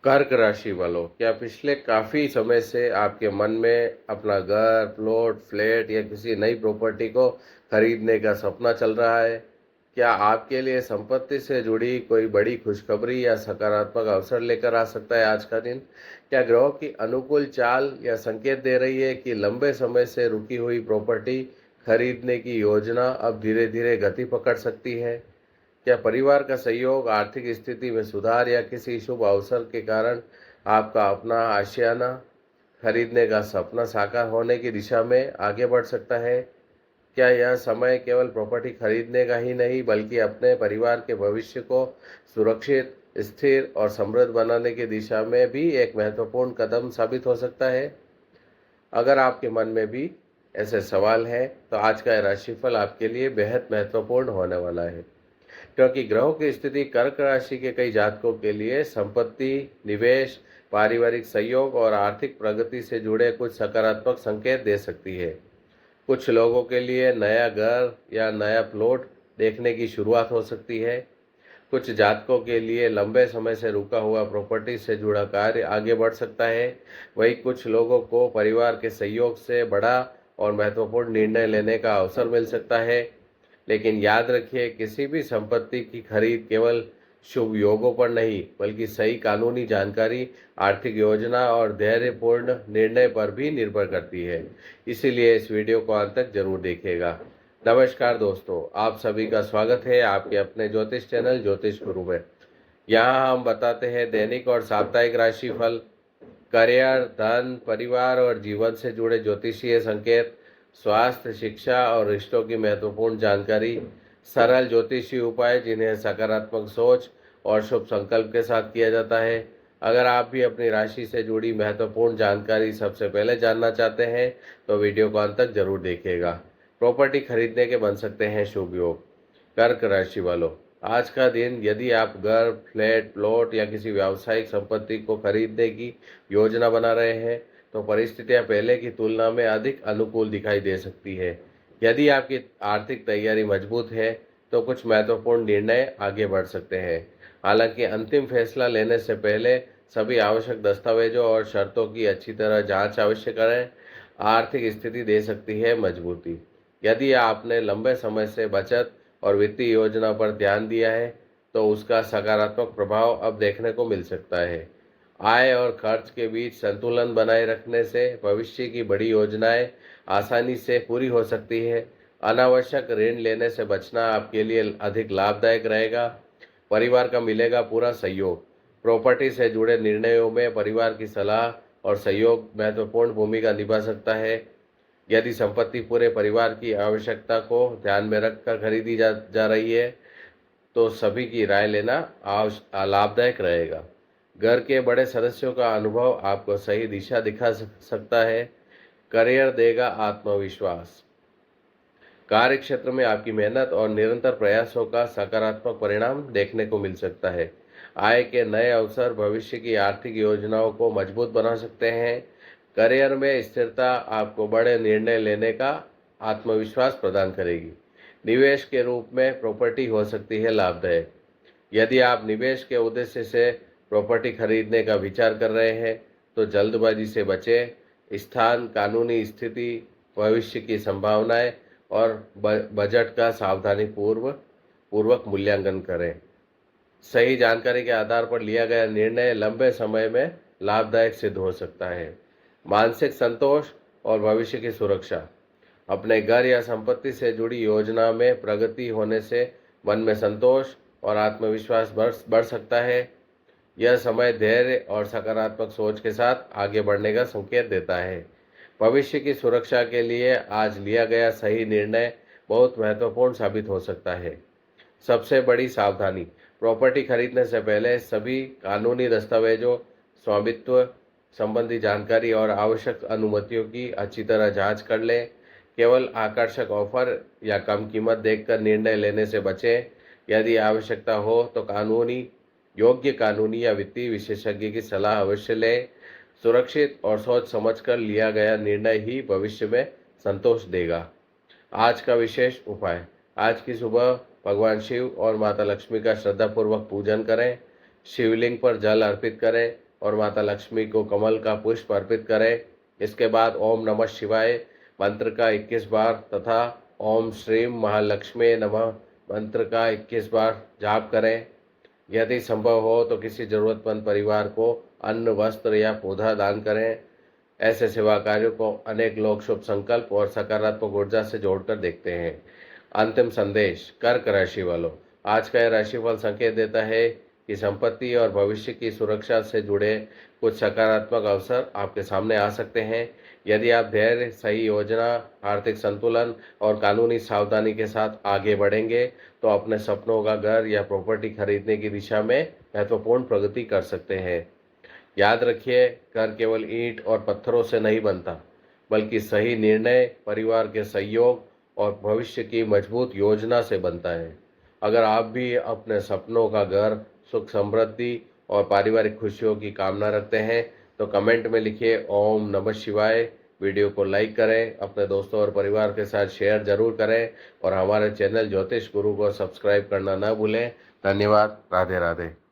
कर्क राशि वालों, क्या पिछले काफ़ी समय से आपके मन में अपना घर, प्लॉट, फ्लैट या किसी नई प्रॉपर्टी को खरीदने का सपना चल रहा है? क्या आपके लिए संपत्ति से जुड़ी कोई बड़ी खुशखबरी या सकारात्मक अवसर लेकर आ सकता है आज का दिन? क्या ग्रहों की अनुकूल चाल या संकेत दे रही है कि लंबे समय से रुकी हुई प्रॉपर्टी खरीदने की योजना अब धीरे धीरे गति पकड़ सकती है? क्या परिवार का सहयोग, आर्थिक स्थिति में सुधार या किसी शुभ अवसर के कारण आपका अपना आशियाना खरीदने का सपना साकार होने की दिशा में आगे बढ़ सकता है? क्या यह समय केवल प्रॉपर्टी खरीदने का ही नहीं बल्कि अपने परिवार के भविष्य को सुरक्षित, स्थिर और समृद्ध बनाने की दिशा में भी एक महत्वपूर्ण कदम साबित हो सकता है? अगर आपके मन में भी ऐसे सवाल हैं, तो आज का यह राशिफल आपके लिए बेहद महत्वपूर्ण होने वाला है, क्योंकि ग्रहों की स्थिति कर्क राशि के कई जातकों के लिए संपत्ति, निवेश, पारिवारिक सहयोग और आर्थिक प्रगति से जुड़े कुछ सकारात्मक संकेत दे सकती है। कुछ लोगों के लिए नया घर या नया प्लॉट देखने की शुरुआत हो सकती है। कुछ जातकों के लिए लंबे समय से रुका हुआ प्रॉपर्टी से जुड़ा कार्य आगे बढ़ सकता है। वहीं कुछ लोगों को परिवार के सहयोग से बड़ा और महत्वपूर्ण निर्णय लेने का अवसर मिल सकता है। लेकिन याद रखिए, किसी भी संपत्ति की खरीद केवल शुभ योगों पर नहीं बल्कि सही कानूनी जानकारी, आर्थिक योजना और धैर्यपूर्ण निर्णय पर भी निर्भर करती है। इसीलिए इस वीडियो को अंत तक जरूर देखिएगा। नमस्कार दोस्तों, आप सभी का स्वागत है आपके अपने ज्योतिष चैनल ज्योतिष गुरु में। यहाँ हम बताते हैं दैनिक और साप्ताहिक राशिफल, करियर, धन, परिवार और जीवन से जुड़े ज्योतिषीय संकेत, स्वास्थ्य, शिक्षा और रिश्तों की महत्वपूर्ण जानकारी, सरल ज्योतिषीय उपाय जिन्हें सकारात्मक सोच और शुभ संकल्प के साथ किया जाता है। अगर आप भी अपनी राशि से जुड़ी महत्वपूर्ण जानकारी सबसे पहले जानना चाहते हैं तो वीडियो को अंत तक जरूर देखिएगा। प्रॉपर्टी खरीदने के बन सकते हैं शुभ योग। कर्क राशि वालों, आज का दिन यदि आप घर, फ्लैट, प्लॉट या किसी व्यावसायिक संपत्ति को खरीदने की योजना बना रहे हैं तो परिस्थितियां पहले की तुलना में अधिक अनुकूल दिखाई दे सकती है। यदि आपकी आर्थिक तैयारी मजबूत है तो कुछ महत्वपूर्ण निर्णय आगे बढ़ सकते हैं। हालांकि अंतिम फैसला लेने से पहले सभी आवश्यक दस्तावेजों और शर्तों की अच्छी तरह जांच अवश्य करें। आर्थिक स्थिति दे सकती है मजबूती। यदि आपने लंबे समय से बचत और वित्तीय योजना पर ध्यान दिया है तो उसका सकारात्मक प्रभाव अब देखने को मिल सकता है। आय और खर्च के बीच संतुलन बनाए रखने से भविष्य की बड़ी योजनाएं आसानी से पूरी हो सकती है। अनावश्यक ऋण लेने से बचना आपके लिए अधिक लाभदायक रहेगा। परिवार का मिलेगा पूरा सहयोग। प्रॉपर्टी से जुड़े निर्णयों में परिवार की सलाह और सहयोग महत्वपूर्ण भूमिका निभा सकता है। यदि संपत्ति पूरे परिवार की आवश्यकता को ध्यान में रखकर खरीदी जा रही है तो सभी की राय लेना लाभदायक रहेगा। घर के बड़े सदस्यों का अनुभव आपको सही दिशा दिखा सकता है। करियर देगा आत्मविश्वास। कार्य क्षेत्र में आपकी मेहनत और निरंतर प्रयासों का सकारात्मक परिणाम देखने को मिल सकता है। आय के नए अवसर भविष्य की आर्थिक योजनाओं को मजबूत बना सकते हैं। करियर में स्थिरता आपको बड़े निर्णय लेने का आत्मविश्वास प्रदान करेगी। निवेश के रूप में प्रॉपर्टी हो सकती है लाभदायक। यदि आप निवेश के उद्देश्य से प्रॉपर्टी खरीदने का विचार कर रहे हैं तो जल्दबाजी से बचें। स्थान, कानूनी स्थिति, भविष्य की संभावनाएं और बजट का सावधानी पूर्वक मूल्यांकन करें। सही जानकारी के आधार पर लिया गया निर्णय लंबे समय में लाभदायक सिद्ध हो सकता है। मानसिक संतोष और भविष्य की सुरक्षा। अपने घर या संपत्ति से जुड़ी योजना में प्रगति होने से मन में संतोष और आत्मविश्वास बढ़ सकता है। यह समय धैर्य और सकारात्मक सोच के साथ आगे बढ़ने का संकेत देता है। भविष्य की सुरक्षा के लिए आज लिया गया सही निर्णय बहुत महत्वपूर्ण साबित हो सकता है। सबसे बड़ी सावधानी, प्रॉपर्टी खरीदने से पहले सभी कानूनी दस्तावेजों, स्वामित्व संबंधी जानकारी और आवश्यक अनुमतियों की अच्छी तरह जांच कर लें। केवल आकर्षक ऑफर या कम कीमत देखकर निर्णय लेने से बचें। यदि आवश्यकता हो तो योग्य कानूनी या वित्तीय विशेषज्ञ की सलाह अवश्य लें। सुरक्षित और सोच समझकर लिया गया निर्णय ही भविष्य में संतोष देगा। आज का विशेष उपाय, आज की सुबह भगवान शिव और माता लक्ष्मी का श्रद्धापूर्वक पूजन करें। शिवलिंग पर जल अर्पित करें और माता लक्ष्मी को कमल का पुष्प अर्पित करें। इसके बाद ओम नमः शिवाय मंत्र का 21 बार तथा ओम श्रीम महालक्ष्मी नमः मंत्र का 21 बार जाप करें। यदि संभव हो तो किसी जरूरतमंद परिवार को अन्न, वस्त्र या पौधा दान करें। ऐसे सेवा कार्यों को अनेक लोग शुभ संकल्प और सकारात्मक ऊर्जा से जोड़कर देखते हैं। अंतिम संदेश कर्क राशि वालों, आज का यह राशिफल संकेत देता है कि संपत्ति और भविष्य की सुरक्षा से जुड़े कुछ सकारात्मक अवसर आपके सामने आ सकते हैं। यदि आप धैर्य, सही योजना, आर्थिक संतुलन और कानूनी सावधानी के साथ आगे बढ़ेंगे तो अपने सपनों का घर या प्रॉपर्टी खरीदने की दिशा में महत्वपूर्ण प्रगति कर सकते हैं। याद रखिए, घर केवल ईंट और पत्थरों से नहीं बनता, बल्कि सही निर्णय, परिवार के सहयोग और भविष्य की मजबूत योजना से बनता है। अगर आप भी अपने सपनों का घर, सुख, समृद्धि और पारिवारिक खुशियों की कामना रखते हैं तो कमेंट में लिखिए ओम नमः शिवाय। वीडियो को लाइक करें, अपने दोस्तों और परिवार के साथ शेयर जरूर करें और हमारे चैनल ज्योतिष गुरु को सब्सक्राइब करना न भूलें। धन्यवाद। राधे राधे।